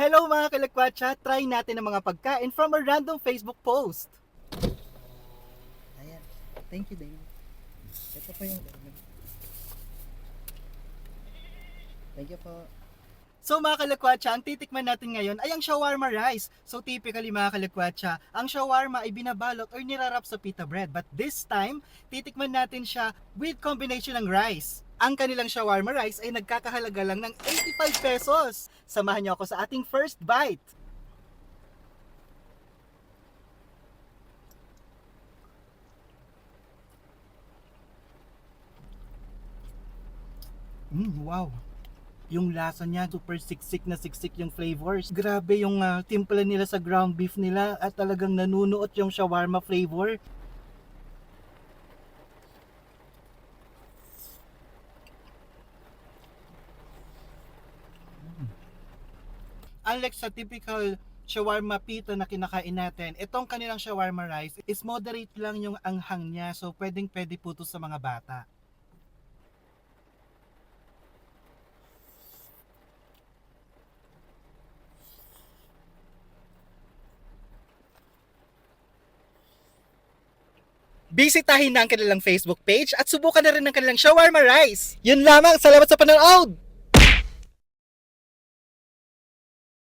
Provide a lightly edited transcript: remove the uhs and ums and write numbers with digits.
Hello mga kalakwatsa, try natin ang mga pagkain from a random Facebook post. Ayan, thank you Dave. Ito po yung thank you po. So mga kalakwatsa, ang titikman natin ngayon ay ang shawarma rice. So typically mga kalakwatsa, ang shawarma ay binabalot or nirarap sa pita bread. But this time, titikman natin siya with combination ng rice. Ang kanilang shawarma rice ay nagkakahalaga lang ng 85 pesos. Samahan niyo ako sa ating first bite. Wow. Yung lasa niya, super siksik na siksik yung flavors. Grabe yung timpla nila sa ground beef nila at talagang nanunuot yung shawarma flavor. Unlike sa typical shawarma pita na kinakain natin, itong kanilang shawarma rice is moderate lang yung anghang niya. So pwedeng pwede po to sa mga bata. Bisitahin na ang kanilang Facebook page at subukan na rin ang kanilang shawarma rice. Yun lamang, salamat sa panonood!